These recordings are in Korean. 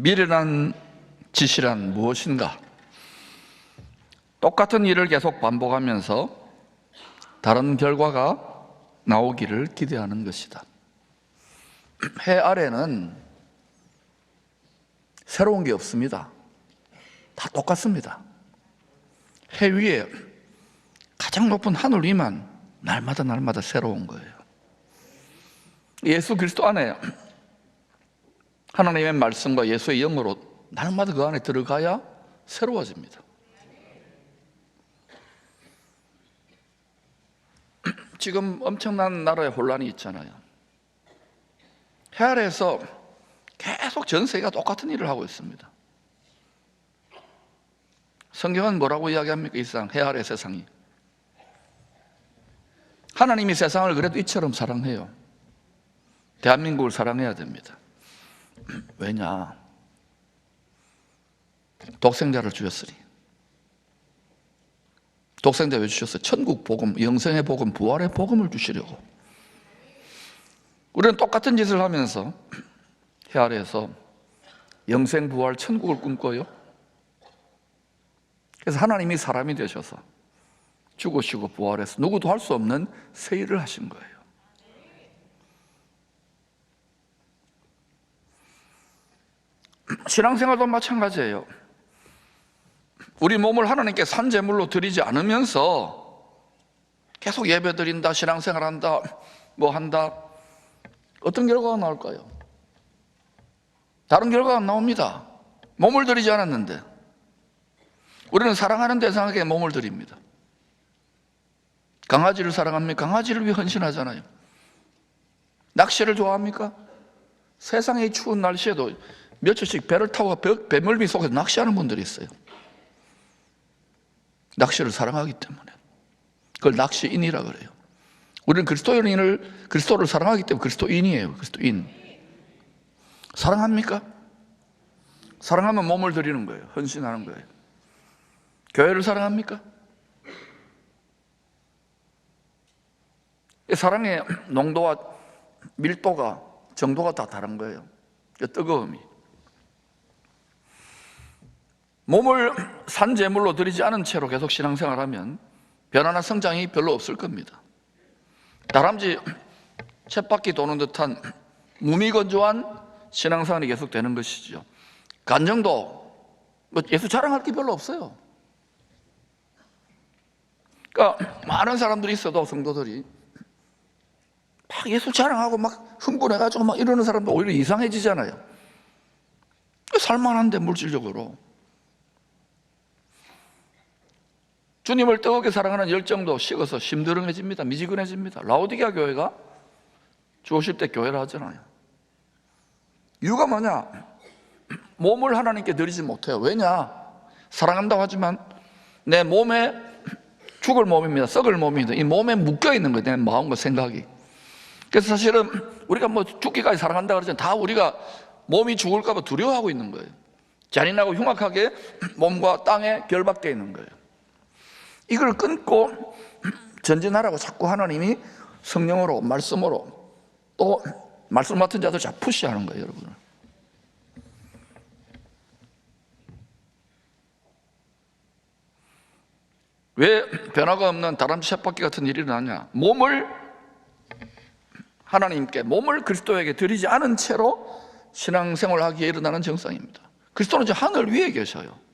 미련한 짓이란 무엇인가? 똑같은 일을 계속 반복하면서 다른 결과가 나오기를 기대하는 것이다. 해 아래는 새로운 게 없습니다. 다 똑같습니다. 해 위에 가장 높은 하늘 위만 날마다 새로운 거예요. 예수 그리스도 안에 하나님의 말씀과 예수의 영으로 날마다 그 안에 들어가야 새로워집니다. 지금 엄청난 나라의 혼란이 있잖아요. 해 아래에서 계속 전 세계가 똑같은 일을 하고 있습니다. 성경은 뭐라고 이야기합니까? 이 세상, 해 아래 세상이. 하나님이 세상을 그래도 이처럼 사랑해요. 대한민국을 사랑해야 됩니다. 왜냐? 독생자를 주셨으니. 독생자 왜 주셨어요? 천국 복음, 영생의 복음, 부활의 복음을 주시려고. 우리는 똑같은 짓을 하면서 해 아래에서 영생, 부활, 천국을 꿈꿔요. 그래서 하나님이 사람이 되셔서 죽으시고 부활해서 누구도 할 수 없는 새 일을 하신 거예요. 신앙생활도 마찬가지예요. 우리 몸을 하나님께 산제물로 드리지 않으면서 계속 예배 드린다, 신앙생활한다, 뭐 한다, 어떤 결과가 나올까요? 다른 결과가 안 나옵니다. 몸을 드리지 않았는데. 우리는 사랑하는 대상에게 몸을 드립니다. 강아지를 사랑합니까? 강아지를 위해 헌신하잖아요. 낚시를 좋아합니까? 세상의 추운 날씨에도 며칠씩 배를 타고 배멀미 속에서 낚시하는 분들이 있어요. 낚시를 사랑하기 때문에. 그걸 낚시인이라 그래요. 우리는 그리스도를 사랑하기 때문에 그리스도인이에요. 그리스도인. 사랑합니까? 사랑하면 몸을 드리는 거예요. 헌신하는 거예요. 교회를 사랑합니까? 사랑의 농도와 밀도가, 정도가 다 다른 거예요. 뜨거움이. 몸을 산제물로 드리지 않은 채로 계속 신앙생활하면 변화나 성장이 별로 없을 겁니다. 다람쥐 쳇바퀴 도는 듯한 무미건조한 신앙생활이 계속되는 것이죠. 간정도 예수 자랑할 게 별로 없어요. 그러니까 많은 사람들이 있어도 성도들이 막 예수 자랑하고 막 흥분해가지고 막 이러는 사람도 오히려 이상해지잖아요. 살만한데 물질적으로. 주님을 뜨겁게 사랑하는 열정도 식어서 심드렁해집니다. 미지근해집니다. 라오디게아 교회가 죽으실 때 교회를 하잖아요. 이유가 뭐냐? 몸을 하나님께 드리지 못해요. 왜냐? 사랑한다고 하지만 내 몸에 죽을 몸입니다. 썩을 몸입니다. 이 몸에 묶여있는 거예요. 내 마음과 생각이. 그래서 사실은 우리가 뭐 죽기까지 사랑한다 그러잖아요. 다 우리가 몸이 죽을까 봐 두려워하고 있는 거예요. 잔인하고 흉악하게 몸과 땅에 결박되어 있는 거예요. 이걸 끊고 전진하라고 자꾸 하나님이 성령으로, 말씀으로, 또 말씀 맡은 자들 자꾸 푸시하는 거예요, 여러분. 왜 변화가 없는 다람쥐 쳇바퀴 같은 일이 일어나냐? 몸을 하나님께, 몸을 그리스도에게 드리지 않은 채로 신앙생활을 하기에 일어나는 정상입니다. 그리스도는 이제 하늘 위에 계셔요.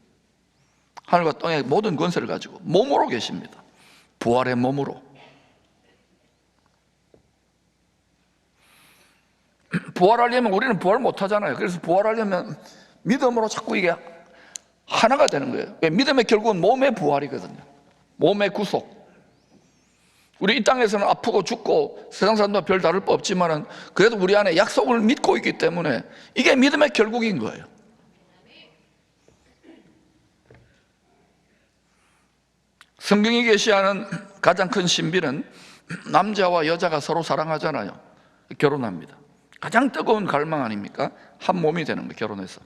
하늘과 땅의 모든 권세를 가지고 몸으로 계십니다. 부활의 몸으로. 부활하려면 우리는 부활 못하잖아요. 그래서 부활하려면 믿음으로 자꾸 이게 하나가 되는 거예요. 믿음의 결국은 몸의 부활이거든요. 몸의 구속. 우리 이 땅에서는 아프고 죽고 세상 사람들과 별 다를 바 없지만 그래도 우리 안에 약속을 믿고 있기 때문에 이게 믿음의 결국인 거예요. 성경이 계시하는 가장 큰 신비는 남자와 여자가 서로 사랑하잖아요. 결혼합니다. 가장 뜨거운 갈망 아닙니까? 한 몸이 되는 거예요. 결혼해서.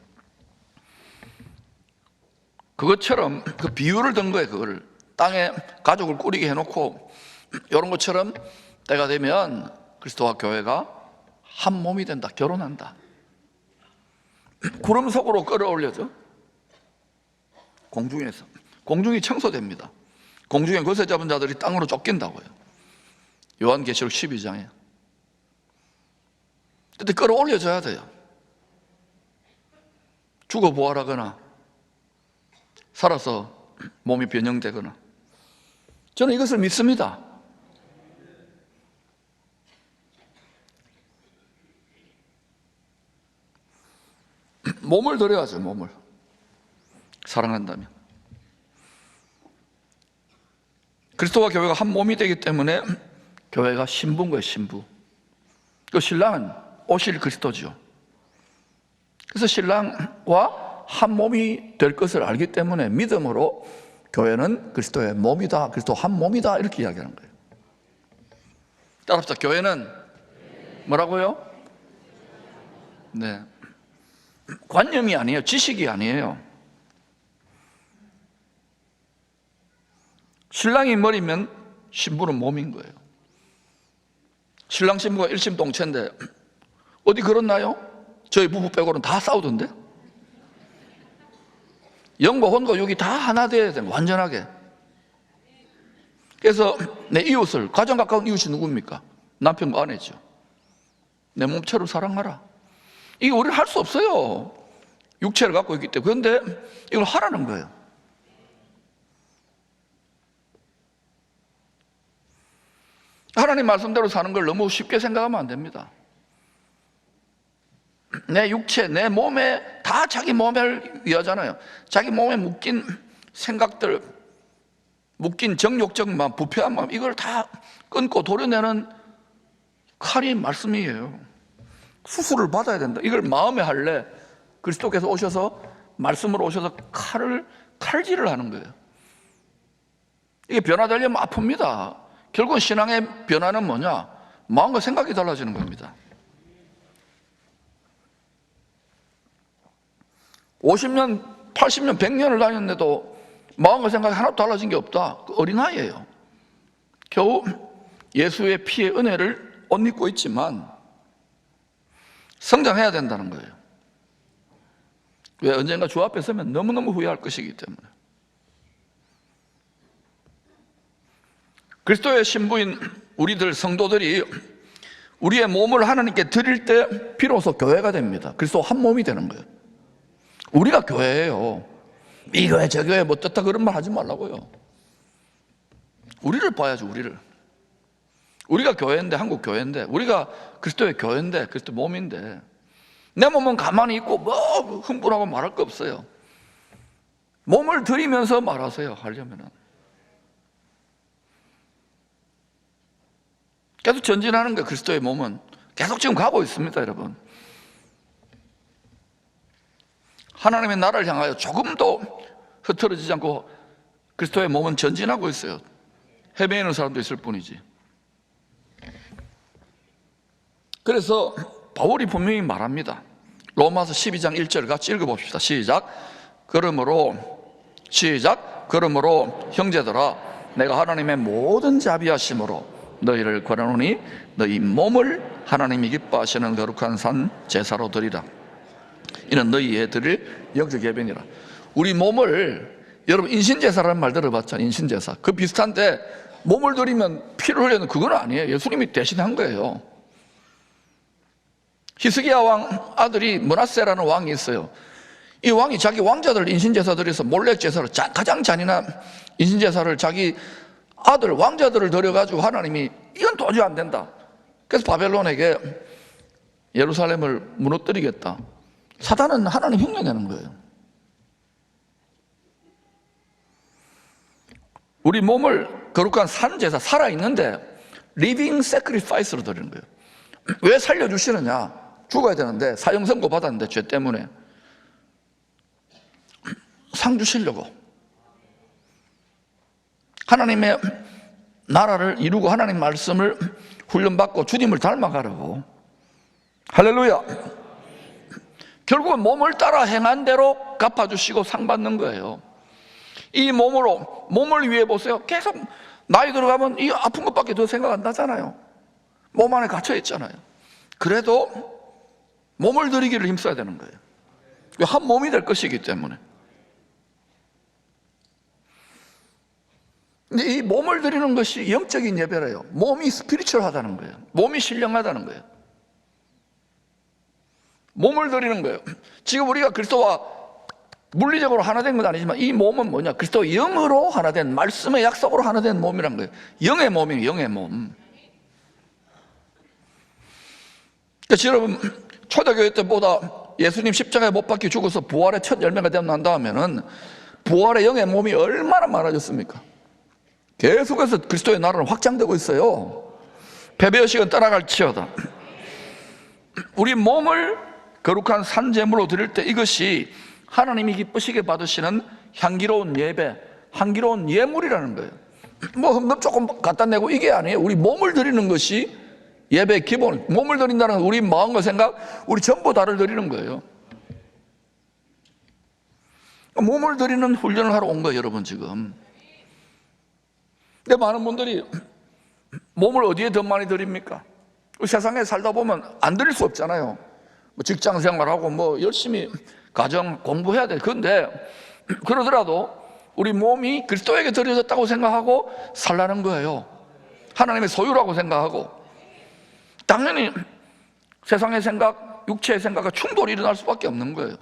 그것처럼 그 비유를 든 거예요. 그거를 땅에 가족을 꾸리게 해놓고 이런 것처럼 때가 되면 그리스도와 교회가 한 몸이 된다. 결혼한다. 구름 속으로 끌어올려져. 공중에서. 공중이 청소됩니다. 공중에 거세 잡은 자들이 땅으로 쫓긴다고요. 요한계시록 12장에. 그때 끌어올려져야 돼요. 죽어 부활하거나 살아서 몸이 변형되거나. 저는 이것을 믿습니다. 몸을 드려야죠. 몸을 사랑한다면. 그리스도와 교회가 한 몸이 되기 때문에 교회가 신부인 거예요. 신부. 그 신랑은 오실 그리스도죠. 그래서 신랑과 한 몸이 될 것을 알기 때문에 믿음으로 교회는 그리스도의 몸이다, 그리스도 한 몸이다, 이렇게 이야기하는 거예요. 따라합시다. 교회는 뭐라고요? 네, 관념이 아니에요. 지식이 아니에요. 신랑이 머리면 신부는 몸인 거예요. 신랑 신부가 일심동체인데 어디 그렇나요? 저희 부부 빼고는 다 싸우던데? 영과 혼과 육이 다 하나 돼야 돼요. 완전하게. 그래서 내 이웃을, 가장 가까운 이웃이 누굽니까? 남편과 아내죠. 내 몸처럼 사랑하라. 이게 우리는 할 수 없어요. 육체를 갖고 있기 때문에. 그런데 이걸 하라는 거예요. 하나님 말씀대로 사는 걸 너무 쉽게 생각하면 안 됩니다. 내 육체, 내 몸에 다 자기 몸을 위하잖아요. 자기 몸에 묶인 생각들, 묶인 정욕적 마음, 부패한 마음, 이걸 다 끊고 도려내는 칼이 말씀이에요. 수술을 받아야 된다. 이걸 마음에 할래 그리스도께서 오셔서 말씀으로 오셔서 칼질을 하는 거예요. 이게 변화되려면 아픕니다. 결국은 신앙의 변화는 뭐냐? 마음과 생각이 달라지는 겁니다. 50년, 80년, 100년을 다녔는데도 마음과 생각이 하나도 달라진 게 없다. 그 어린아이예요. 겨우 예수의 피의 은혜를 옷 입고 있지만 성장해야 된다는 거예요. 왜? 언젠가 주 앞에 서면 너무너무 후회할 것이기 때문에. 그리스도의 신부인 우리들 성도들이 우리의 몸을 하나님께 드릴 때 비로소 교회가 됩니다. 그리스도 한 몸이 되는 거예요. 우리가 교회예요. 이 교회 저 교회 뭐 떴다 그런 말 하지 말라고요. 우리를 봐야죠. 우리가 교회인데, 한국 교회인데, 우리가 그리스도의 교회인데, 그리스도 몸인데, 내 몸은 가만히 있고 뭐 흥분하고 말할 거 없어요. 몸을 들이면서 말하세요. 하려면은 계속 전진하는 거예요. 그리스도의 몸은 계속 지금 가고 있습니다. 여러분, 하나님의 나라를 향하여 조금도 흐트러지지 않고 그리스도의 몸은 전진하고 있어요. 헤매이는 있는 사람도 있을 뿐이지. 그래서 바울이 분명히 말합니다. 로마서 12장 1절 같이 읽어봅시다. 시작. 그러므로 형제들아, 내가 하나님의 모든 자비하심으로 너희를 권하노니 너희 몸을 하나님이 기뻐하시는 거룩한 산 제사로 드리라. 이는 너희의 드릴 영적 예배니라. 우리 몸을, 여러분 인신제사라는 말 들어봤잖아요. 인신제사. 그 비슷한데 몸을 드리면 피를 흘리는 그건 아니에요. 예수님이 대신한 거예요. 히스기야 왕 아들이 므낫세라는 왕이 있어요. 이 왕이 자기 왕자들 인신제사 드려서 몰래 제사를, 가장 잔인한 인신제사를 자기 아들 왕자들을 드려가지고 하나님이 이건 도저히 안 된다. 그래서 바벨론에게 예루살렘을 무너뜨리겠다. 사단은 하나님 흉내내는 거예요. 우리 몸을 거룩한 산제사, 살아있는데 리빙 세크리파이스로 드리는 거예요. 왜 살려주시느냐? 죽어야 되는데, 사형선고 받았는데 죄 때문에 상 주시려고, 하나님의 나라를 이루고 하나님 말씀을 훈련받고 주님을 닮아가려고. 할렐루야. 결국은 몸을 따라 행한 대로 갚아주시고 상 받는 거예요. 이 몸을 위해 보세요. 계속 나이 들어가면 이 아픈 것밖에 더 생각 안 나잖아요. 몸 안에 갇혀 있잖아요. 그래도 몸을 들이기를 힘써야 되는 거예요. 왜? 한 몸이 될 것이기 때문에. 근데 이 몸을 드리는 것이 영적인 예배래요. 몸이 스피리추얼하다는 거예요. 몸이 신령하다는 거예요. 몸을 드리는 거예요. 지금 우리가 그리스도와 물리적으로 하나 된 건 아니지만 이 몸은 뭐냐? 그리스도 영으로 하나 된, 말씀의 약속으로 하나 된 몸이란 거예요. 영의 몸이에요. 영의 몸. 그래서 여러분, 초대교회 때보다 예수님 십자가에 못 박혀 죽어서 부활의 첫 열매가 되고 난 다음에는 부활의 영의 몸이 얼마나 많아졌습니까? 계속해서 그리스도의 나라는 확장되고 있어요. 패배의식은 떠나갈지어다. 우리 몸을 거룩한 산제물로 드릴 때 이것이 하나님이 기쁘시게 받으시는 향기로운 예배, 향기로운 예물이라는 거예요. 뭐 흠금 조금 갖다 내고 이게 아니에요. 우리 몸을 드리는 것이 예배의 기본. 몸을 드린다는 건 우리 마음과 생각, 우리 전부 다를 드리는 거예요. 몸을 드리는 훈련을 하러 온 거예요, 여러분 지금. 근데 많은 분들이 몸을 어디에 더 많이 드립니까? 세상에 살다 보면 안 드릴 수 없잖아요. 뭐 직장 생활하고 뭐 열심히 가정 공부해야 돼. 그런데 그러더라도 우리 몸이 그리스도에게 드려졌다고 생각하고 살라는 거예요. 하나님의 소유라고 생각하고. 당연히 세상의 생각, 육체의 생각과 충돌이 일어날 수밖에 없는 거예요.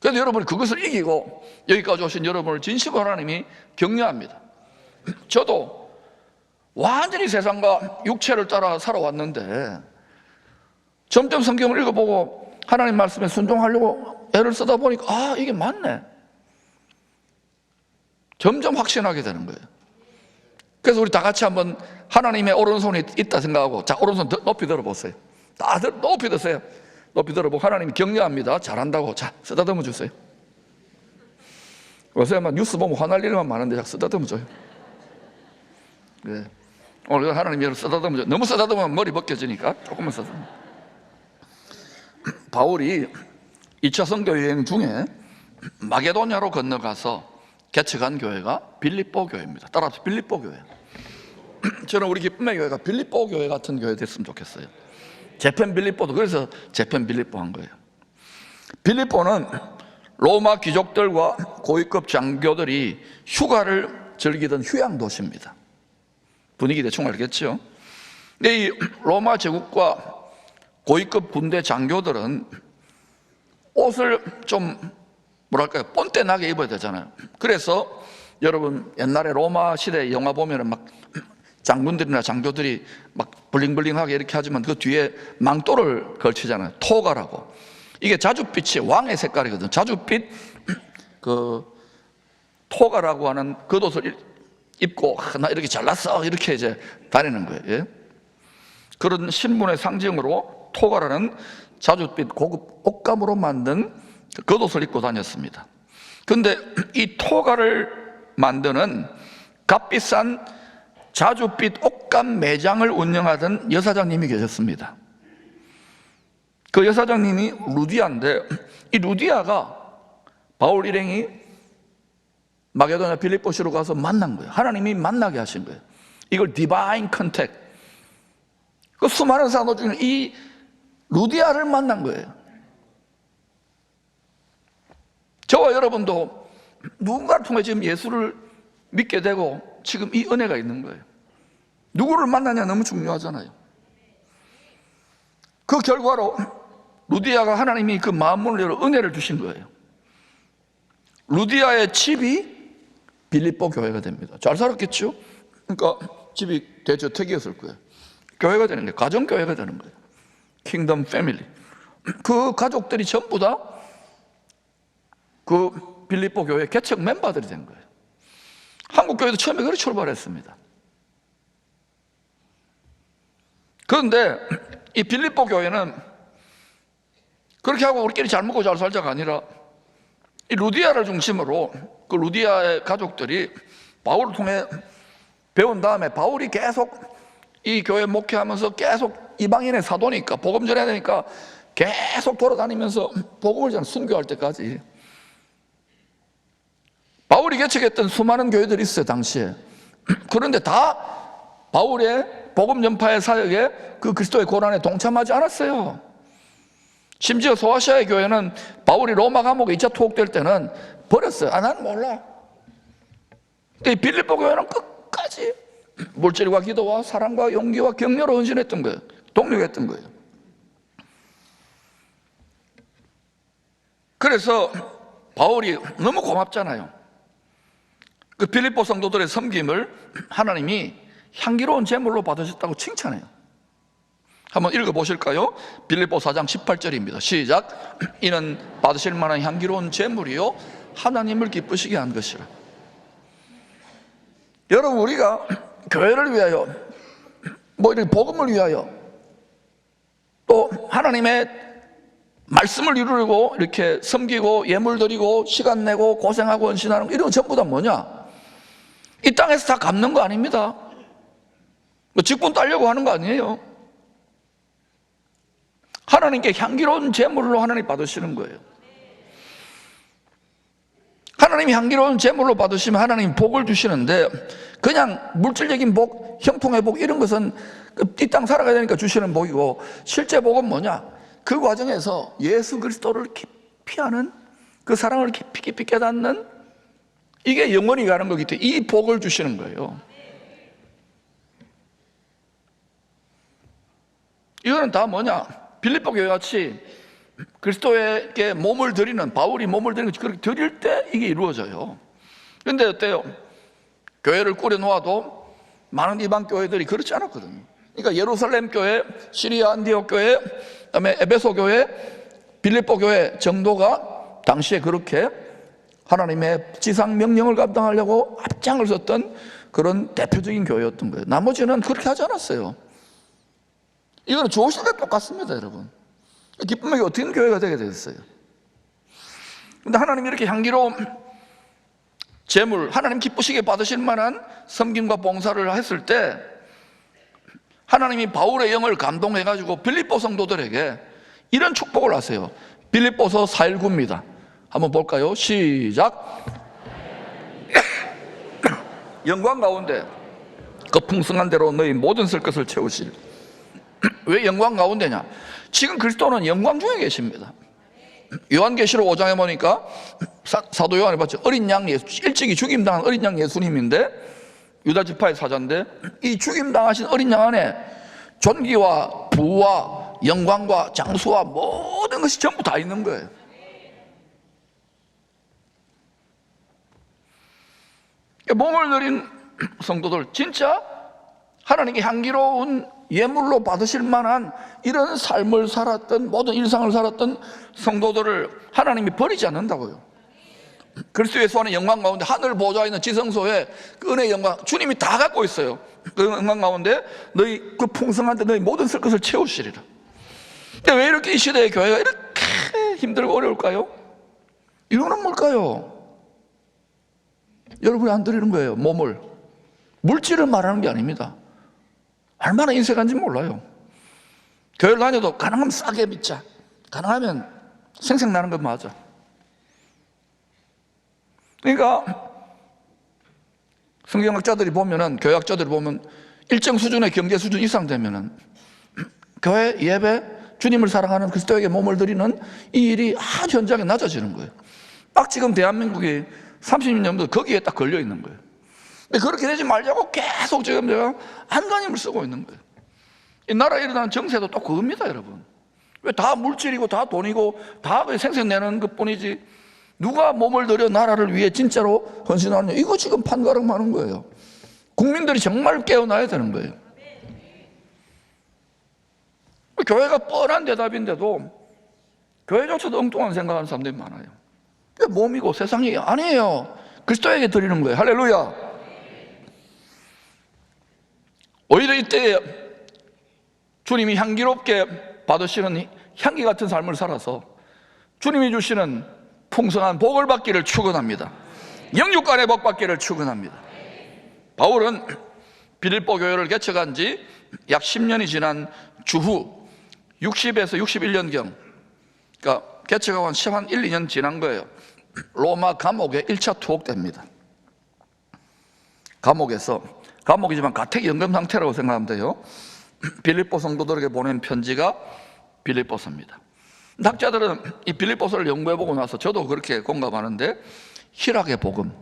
그래서 여러분이 그것을 이기고 여기까지 오신 여러분을 진심으로 하나님이 격려합니다. 저도 완전히 세상과 육체를 따라 살아왔는데 점점 성경을 읽어보고 하나님 말씀에 순종하려고 애를 쓰다 보니까 아, 이게 맞네. 점점 확신하게 되는 거예요. 그래서 우리 다 같이 한번 하나님의 오른손이 있다 생각하고, 자, 오른손 높이 들어보세요. 다들 높이 드세요. 높이 들어보고 하나님이 격려합니다. 잘한다고. 자, 쓰다듬어 주세요. 요새 뉴스 보면 화날 일만 많은데 자, 쓰다듬어 줘요. 네. 오늘 하나님이 여러분 쓰다듬어 줘요. 너무 쓰다듬으면 머리 벗겨지니까 조금만 쓰다듬어. 바울이 2차 선교 여행 중에 마게도냐로 건너가서 개척한 교회가 빌립보 교회입니다. 따라서 빌립보 교회. 저는 우리 기쁨의 교회가 빌립보 교회 같은 교회 됐으면 좋겠어요. 재팬 빌립보도 그래서 재팬 빌립보 한 거예요. 빌립보는 로마 귀족들과 고위급 장교들이 휴가를 즐기던 휴양 도시입니다. 분위기 대충 알겠죠? 근데 이 로마 제국과 고위급 군대 장교들은 옷을 좀 뭐랄까요, 본때 나게 입어야 되잖아요. 그래서 여러분 옛날에 로마 시대 영화 보면은 막 장군들이나 장교들이 막 블링블링하게 이렇게 하지만 그 뒤에 망토를 걸치잖아요. 토가라고. 이게 자줏빛이 왕의 색깔이거든. 자줏빛 그 토가라고 하는 겉옷을 입고 나 이렇게 잘났어 이렇게 이제 다니는 거예요. 예? 그런 신분의 상징으로 토가라는 자줏빛 고급 옷감으로 만든 겉옷을 입고 다녔습니다. 그런데 이 토가를 만드는 값비싼 자줏빛 옷감 매장을 운영하던 여사장님이 계셨습니다. 그 여사장님이 루디아인데 이 루디아가 바울 일행이 마게도냐 빌립보시로 가서 만난 거예요. 하나님이 만나게 하신 거예요. 이걸 디바인 컨택. 그 수많은 사도 중에 이 루디아를 만난 거예요. 저와 여러분도 누군가를 통해 지금 예수를 믿게 되고 지금 이 은혜가 있는 거예요. 누구를 만나냐 너무 중요하잖아요. 그 결과로 루디아가 하나님이 그 마음문을 열어 은혜를 주신 거예요. 루디아의 집이 빌립보 교회가 됩니다. 잘 살았겠죠? 그러니까 집이 대저택이었을 거예요. 교회가 되는 거예요. 가정교회가 되는 거예요. 킹덤 패밀리. 그 가족들이 전부 다 그 빌립보 교회 개척 멤버들이 된 거예요. 한국 교회도 처음에 그렇게 출발했습니다. 그런데 이 빌립보 교회는 그렇게 하고 우리끼리 잘 먹고 잘 살자가 아니라 이 루디아를 중심으로 그 루디아의 가족들이 바울을 통해 배운 다음에 바울이 계속 이 교회 목회하면서 계속 이방인의 사도니까 복음 전해야 되니까 계속 돌아다니면서 복음을 전 순교할 때까지 바울이 개척했던 수많은 교회들이 있어요 당시에. 그런데 다 바울의 복음 전파의 사역에 그 그리스도의 고난에 동참하지 않았어요. 심지어 소아시아의 교회는 바울이 로마 감옥에 2차 투옥될 때는 버렸어요. 난 몰라. 근데 빌립보 교회는 끝까지 물질과 기도와 사랑과 용기와 격려로 헌신했던 거예요. 독립했던 거예요. 그래서 바울이 너무 고맙잖아요. 그 빌립보 성도들의 섬김을 하나님이 향기로운 제물로 받으셨다고 칭찬해요. 한번 읽어보실까요? 빌립보 4장 18절입니다. 시작. 이는 받으실 만한 향기로운 제물이요 하나님을 기쁘시게 한 것이라. 여러분, 우리가 교회를 위하여, 이렇게 복음을 위하여, 또 하나님의 말씀을 이루려고 이렇게 섬기고 예물 드리고 시간 내고 고생하고 헌신하는 거, 이런 거 전부 다 뭐냐? 이 땅에서 다 갚는 거 아닙니다. 직분 따려고 하는 거 아니에요. 하나님께 향기로운 제물로 하나님 받으시는 거예요. 하나님이 향기로운 제물로 받으시면 하나님 복을 주시는데, 그냥 물질적인 복, 형통의 복, 이런 것은 이 땅 살아가야 되니까 주시는 복이고, 실제 복은 뭐냐? 그 과정에서 예수 그리스도를 깊이 아는, 그 사랑을 깊이 깨닫는, 이게 영원히 가는 거기 때문에 이 복을 주시는 거예요. 이거는 다 뭐냐? 빌립보 교회 같이 그리스도에게 몸을 드리는, 바울이 몸을 드리는 것이 그렇게 드릴 때 이게 이루어져요. 그런데 어때요? 교회를 꾸려 놓아도 많은 이방 교회들이 그렇지 않았거든요. 그러니까 예루살렘 교회, 시리아 안디옥 교회, 그다음에 에베소 교회, 빌립보 교회 정도가 당시에 그렇게 하나님의 지상 명령을 감당하려고 앞장을 섰던 그런 대표적인 교회였던 거예요. 나머지는 그렇게 하지 않았어요. 이거는 좋으실 때 똑같습니다, 여러분. 기쁨에게 어떻게 교회가 되게 됐어요. 그런데 하나님이 이렇게 향기로운 제물, 하나님 기쁘시게 받으실 만한 섬김과 봉사를 했을 때 하나님이 바울의 영을 감동해가지고 빌립보 성도들에게 이런 축복을 하세요. 빌립보서 4:19입니다. 한번 볼까요? 시작. 영광 가운데 그 풍성한 대로 너희 모든 쓸 것을 채우실. 왜 영광 가운데냐? 지금 그리스도는 영광 중에 계십니다. 요한계시록 5장에 보니까 사도 요한이 봤죠. 어린 양 예수, 일찍이 죽임당한 어린 양 예수님인데, 유다 지파의 사자인데, 이 죽임당하신 어린 양 안에 존귀와 부와 영광과 장수와 모든 것이 전부 다 있는 거예요. 몸을 드린 성도들, 진짜 하나님께 향기로운 예물로 받으실 만한 이런 삶을 살았던, 모든 일상을 살았던 성도들을 하나님이 버리지 않는다고요. 그리스도 예수 안에 영광 가운데 하늘 보좌에 있는 지성소에 그 은혜의 영광, 주님이 다 갖고 있어요. 그 영광 가운데 너희 그 풍성한데 너희 모든 쓸 것을 채우시리라. 근데 왜 이렇게 이 시대의 교회가 이렇게 힘들고 어려울까요? 이유는 뭘까요? 여러분이 안 드리는 거예요. 몸을, 물질을 말하는 게 아닙니다. 얼마나 인색한지 몰라요. 교회를 다녀도 가능하면 싸게 믿자, 가능하면 생색나는 건 맞아. 그러니까 성경학자들이 보면은, 교회학자들이 보면 일정 수준의 경제 수준 이상 되면은 교회 예배, 주님을 사랑하는 그리스도에게 몸을 드리는 이 일이 아주 현저하게 낮아지는 거예요. 딱 지금 대한민국이 30년부터 거기에 딱 걸려 있는 거예요. 근데 그렇게 되지 말자고 계속 지금 제가 안간힘을 쓰고 있는 거예요. 이 나라에 일어나는 정세도 또 그겁니다, 여러분. 왜 다 물질이고 다 돈이고 다 생색내는 것 뿐이지, 누가 몸을 들여 나라를 위해 진짜로 헌신하느냐, 이거 지금 판가름하는 거예요. 국민들이 정말 깨어나야 되는 거예요. 교회가 뻔한 대답인데도 교회조차도 엉뚱한 생각하는 사람들이 많아요. 몸이고 세상이 아니에요. 그리스도에게 드리는 거예요. 할렐루야. 오히려 이때 주님이 향기롭게 받으시는 향기 같은 삶을 살아서 주님이 주시는 풍성한 복을 받기를 축원합니다. 영육간의 복 받기를 축원합니다. 바울은 빌립보 교회를 개척한 지 약 10년이 지난 주후 60에서 61년경, 그러니까 개척하고 한 1, 2년 지난 거예요. 로마 감옥에 1차 투옥됩니다. 감옥이지만 가택 연금 상태라고 생각하면 돼요. 빌립보 성도들에게 보낸 편지가 빌립보서입니다. 학자들은 이 빌립보서를 연구해보고 나서 저도 그렇게 공감하는데 희락의 복음,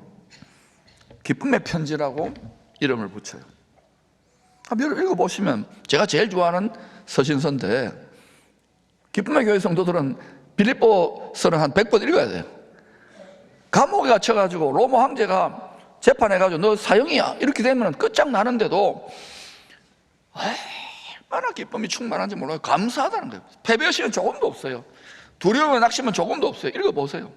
기쁨의 편지라고 이름을 붙여요. 한번 읽어보시면 제가 제일 좋아하는 서신서인데 기쁨의 교회 성도들은 빌립보서를 한 100번 읽어야 돼요. 감옥에 갇혀가지고 로마 황제가 재판해가지고 너 사형이야 이렇게 되면 끝장나는데도 얼마나 기쁨이 충만한지 몰라요. 감사하다는 거예요. 패배의식은 조금도 없어요. 두려움의 낙심은 조금도 없어요. 읽어보세요.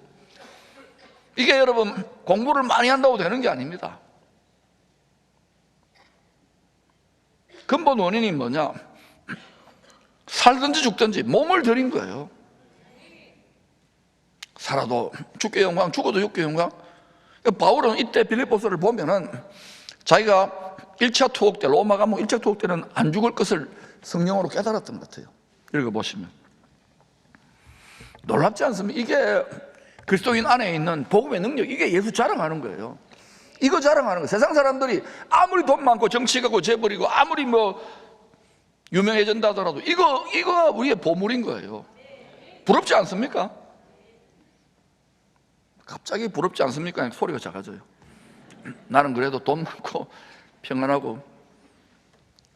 이게 여러분 공부를 많이 한다고 되는 게 아닙니다. 근본 원인이 뭐냐? 살든지 죽든지 몸을 들인 거예요. 살아도 죽게 영광, 죽어도 육게 영광. 바울은 이때 빌립보서를 보면은 자기가 1차 투옥 때, 로마 감옥 1차 투옥 때는 안 죽을 것을 성령으로 깨달았던 것 같아요. 읽어보시면 놀랍지 않습니까? 이게 그리스도인 안에 있는 복음의 능력, 이게 예수 자랑하는 거예요. 이거 자랑하는 거예요. 세상 사람들이 아무리 돈 많고 정치가고 재벌이고 아무리 뭐 유명해진다 하더라도 이거 우리의 보물인 거예요. 부럽지 않습니까? 갑자기 부럽지 않습니까? 소리가 작아져요. 나는 그래도 돈 많고 평안하고,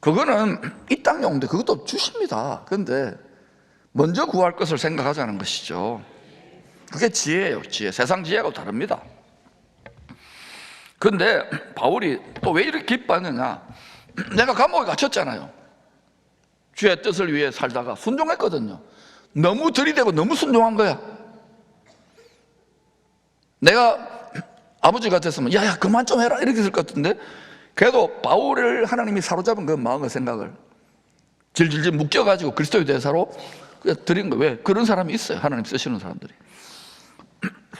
그거는 이 땅 용인데 그것도 주십니다. 그런데 먼저 구할 것을 생각하자는 것이죠. 그게 지혜예요. 지혜. 세상 지혜하고 다릅니다. 그런데 바울이 또 왜 이렇게 기뻐하느냐? 내가 감옥에 갇혔잖아요. 주의 뜻을 위해 살다가 순종했거든요. 너무 들이대고 너무 순종한 거야. 내가 아버지 같았으면 야야 그만 좀 해라 이렇게 했을 것 같은데, 그래도 바울을 하나님이 사로잡은 그 마음과 생각을 질질질 묶여가지고 그리스도의 대사로 드린 거예요. 왜? 그런 사람이 있어요. 하나님 쓰시는 사람들이.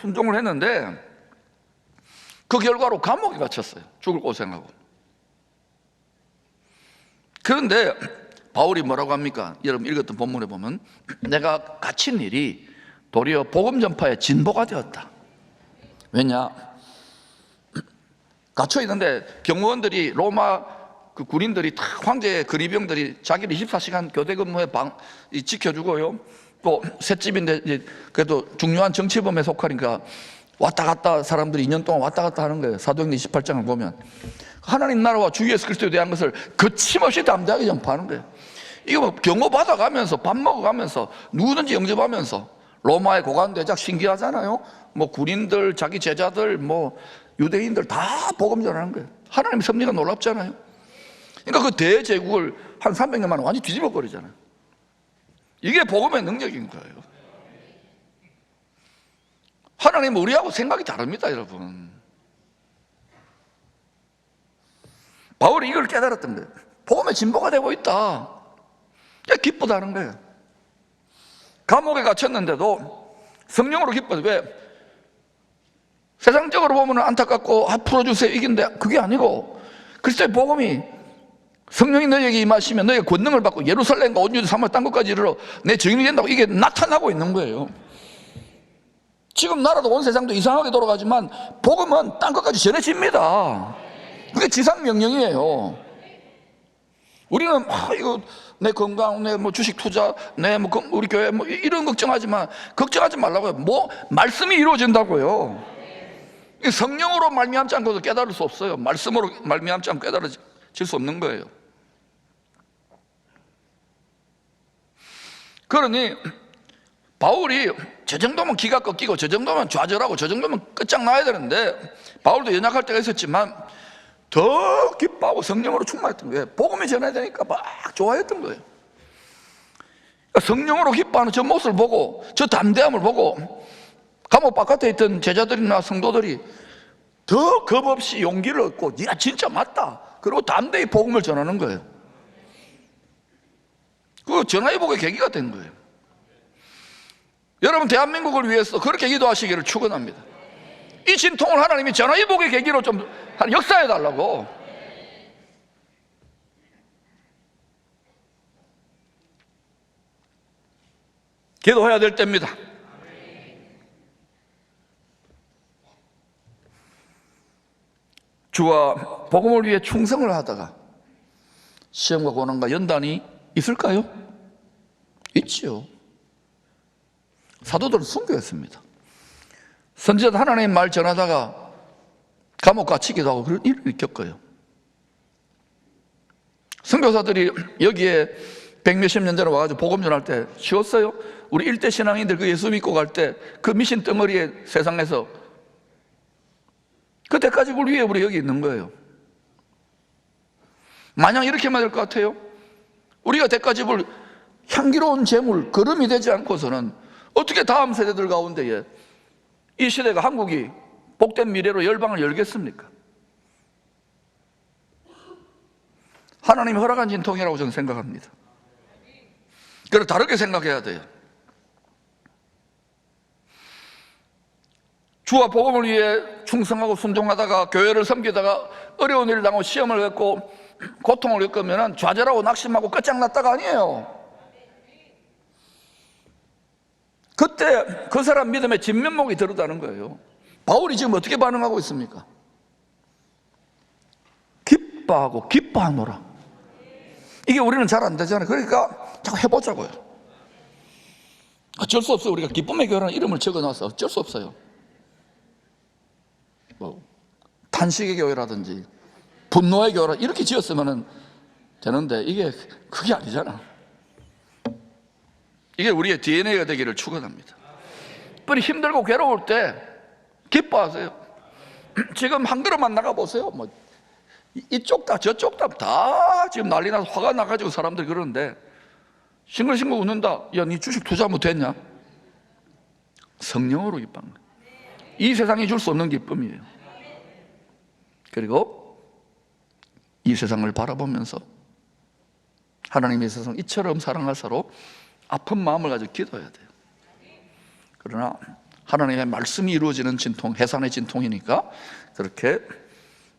순종을 했는데 그 결과로 감옥에 갇혔어요. 죽을 고생하고. 그런데 바울이 뭐라고 합니까? 여러분 읽었던 본문에 보면 내가 갇힌 일이 도리어 복음 전파의 진보가 되었다. 왜냐? 갇혀 있는데 경호원들이, 로마 그 군인들이 다, 황제의 근위병들이 자기를 24시간 교대 근무에 지켜주고요. 또 셋집인데 그래도 중요한 정치범에 속하니까 왔다 갔다 사람들이 2년 동안 왔다 갔다 하는 거예요. 사도행전 28장을 보면 하나님 나라와 주 예수 그리스도에 대한 것을 거침없이 담대하게 전파하는 거예요. 이거 뭐 경호 받아가면서 밥 먹어가면서 누구든지 영접하면서, 로마의 고관대작 신기하잖아요. 뭐 군인들, 자기 제자들, 뭐 유대인들 다 복음 전하는 거예요. 하나님 섭리가 놀랍잖아요. 그러니까 그 대제국을 한 300년 만에 완전히 뒤집어 버리잖아요. 이게 복음의 능력인 거예요. 하나님은 우리하고 생각이 다릅니다, 여러분. 바울이 이걸 깨달았던 거예요. 복음의 진보가 되고 있다. 기쁘다는 거예요. 감옥에 갇혔는데도 성령으로 기뻐요. 왜? 세상적으로 보면 안타깝고 풀어주세요 이긴데 그게 아니고, 그리스도의 복음이 성령이 너에게 임하시면 너의 권능을 받고 예루살렘과 온 유대 사마리아 땅 끝까지 이르러 내 증인이 된다고, 이게 나타나고 있는 거예요. 지금 나라도 온 세상도 이상하게 돌아가지만 복음은 땅 끝까지 전해집니다. 그게 지상 명령이에요. 우리는 이거 내 건강, 내 뭐 주식 투자, 내 뭐 우리 교회 뭐 이런 걱정하지만 걱정하지 말라고요. 뭐 말씀이 이루어진다고요. 성령으로 말미암지 않고도 깨달을 수 없어요. 말씀으로 말미암지 않고 깨달아질 수 없는 거예요. 그러니 바울이 저 정도면 기가 꺾이고 저 정도면 좌절하고 저 정도면 끝장나야 되는데, 바울도 연약할 때가 있었지만 더 기뻐하고 성령으로 충만했던 거예요. 복음이 전해야 되니까 막 좋아했던 거예요. 성령으로 기뻐하는 저 모습을 보고, 저 담대함을 보고 감옥 바깥에 있던 제자들이나 성도들이 더 겁없이 용기를 얻고 네가 진짜 맞다, 그리고 담대히 복음을 전하는 거예요. 그 전화위복의 계기가 된 거예요. 여러분 대한민국을 위해서 그렇게 기도하시기를 축원합니다. 이 진통을 하나님이 전화위복의 계기로 좀 역사해 달라고. 기도해야 될 때입니다. 주와 복음을 위해 충성을 하다가 시험과 고난과 연단이 있을까요? 있지요. 사도들은 순교했습니다. 선지자도 하나님의 말 전하다가 감옥 갇히기도 하고 그런 일을 겪어요. 선교사들이 여기에 백몇십 년 전에 와가지고 복음 전할 때 쉬웠어요? 우리 일대 신앙인들 그 예수 믿고 갈 때 그 미신 덩어리의 세상에서 그때까지 굴 위에 우리 여기 있는 거예요. 마냥 이렇게만 될 것 같아요? 우리가 대가집을 향기로운 재물, 거름이 되지 않고서는 어떻게 다음 세대들 가운데에 이 시대가 한국이 복된 미래로 열방을 열겠습니까? 하나님이 허락한 진통이라고 저는 생각합니다. 그래서 다르게 생각해야 돼요. 주와 복음을 위해 충성하고 순종하다가 교회를 섬기다가 어려운 일을 당하고 시험을 겪고 고통을 겪으면 좌절하고 낙심하고 끝장났다가 아니에요. 그때 그 사람 믿음의 진면목이 들었다는 거예요. 바울이 지금 어떻게 반응하고 있습니까? 기뻐하고 기뻐하노라. 이게 우리는 잘 안 되잖아요. 그러니까 자꾸 해보자고요. 어쩔 수 없어요. 우리가 기쁨의 교회라는 이름을 적어놔서 어쩔 수 없어요. 뭐 탄식의 교회라든지 분노의 교회라 이렇게 지었으면 되는데 이게 그게 아니잖아. 이게 우리의 DNA가 되기를 축원합니다. 뻔히 힘들고 괴로울 때 기뻐하세요. 지금 한 걸음만 나가보세요. 뭐 이쪽 다 저쪽 다 지금 난리 나서 화가 나가지고 사람들이 그러는데 싱글싱글 웃는다. 야, 네 주식 투자 뭐 됐냐? 성령으로 기뻐한 거예요. 이 세상이 줄 수 없는 기쁨이에요. 그리고 이 세상을 바라보면서 하나님의 세상 이처럼 사랑하사로 아픈 마음을 가지고 기도해야 돼요. 그러나 하나님의 말씀이 이루어지는 진통, 해산의 진통이니까 그렇게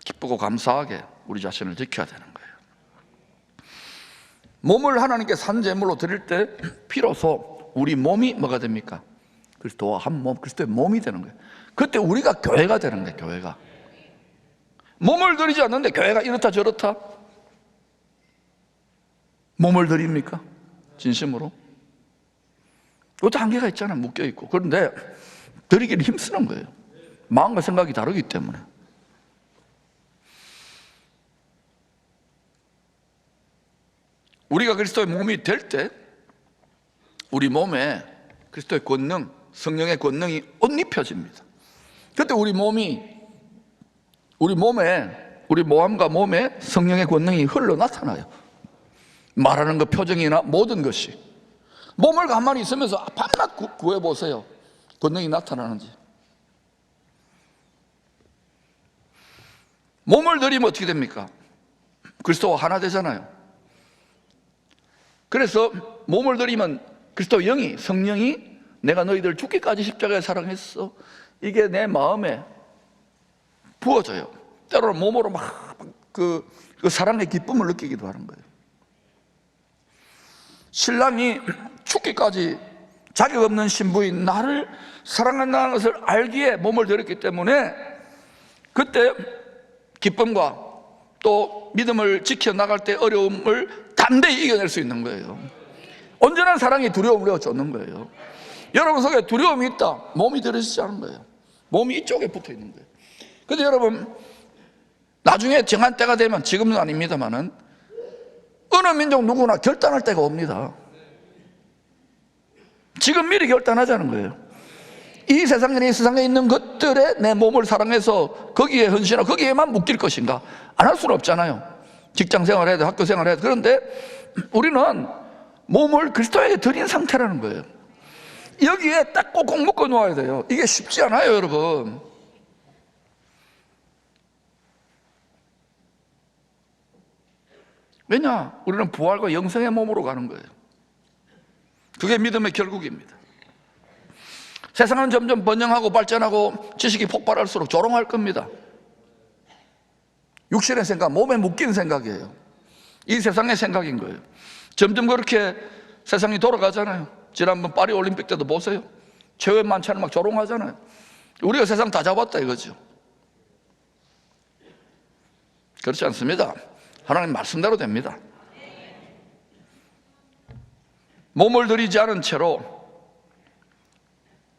기쁘고 감사하게 우리 자신을 지켜야 되는 거예요. 몸을 하나님께 산제물로 드릴 때 비로소 우리 몸이 뭐가 됩니까? 그리스도와 한 몸, 그리스도의 몸이 되는 거예요. 그때 우리가 교회가 되는 거예요. 교회가. 몸을 드리지 않는데 교회가 이렇다 저렇다? 몸을 드립니까? 진심으로? 그것도 한계가 있잖아요. 묶여있고. 그런데 드리기는 힘쓰는 거예요. 마음과 생각이 다르기 때문에. 우리가 그리스도의 몸이 될 때 우리 몸에 그리스도의 권능, 성령의 권능이 옷입혀집니다. 그때 우리 모함과 몸에 성령의 권능이 흘러 나타나요. 말하는 것, 표정이나 모든 것이. 몸을 가만히 있으면서 밤낮 구해보세요. 권능이 나타나는지. 몸을 들이면 어떻게 됩니까? 그리스도와 하나 되잖아요. 그래서 몸을 들이면 그리스도 영이, 성령이 내가 너희들 죽기까지 십자가에 사랑했어. 이게 내 마음에 부어져요. 때로는 몸으로 막 그 사랑의 기쁨을 느끼기도 하는 거예요. 신랑이 죽기까지 자격 없는 신부인 나를 사랑한다는 것을 알기에 몸을 들였기 때문에 그때 기쁨과 또 믿음을 지켜나갈 때 어려움을 담대히 이겨낼 수 있는 거예요. 온전한 사랑이 두려움을 내어쫓는 거예요. 여러분 속에 두려움이 있다. 몸이 들여지지 않은 거예요. 몸이 이쪽에 붙어 있는 거예요. 근데 여러분 나중에 정한 때가 되면, 지금은 아닙니다만은 어느 민족 누구나 결단할 때가 옵니다. 지금 미리 결단하자는 거예요. 이 세상에 있는 것들에 내 몸을 사랑해서 거기에 헌신하고 거기에만 묶일 것인가? 안 할 수는 없잖아요. 직장 생활해야 돼, 학교 생활해야 돼. 그런데 우리는 몸을 그리스도에게 드린 상태라는 거예요. 여기에 딱 꼭꼭 묶어 놓아야 돼요. 이게 쉽지 않아요, 여러분. 왜냐? 우리는 부활과 영생의 몸으로 가는 거예요. 그게 믿음의 결국입니다. 세상은 점점 번영하고 발전하고 지식이 폭발할수록 조롱할 겁니다. 육신의 생각, 몸에 묶인 생각이에요. 이 세상의 생각인 거예요. 점점 그렇게 세상이 돌아가잖아요. 지난번 파리 올림픽 때도 보세요. 최후의 만찬을 막 조롱하잖아요. 우리가 세상 다 잡았다 이거죠. 그렇지 않습니다. 하나님 말씀대로 됩니다. 몸을 들이지 않은 채로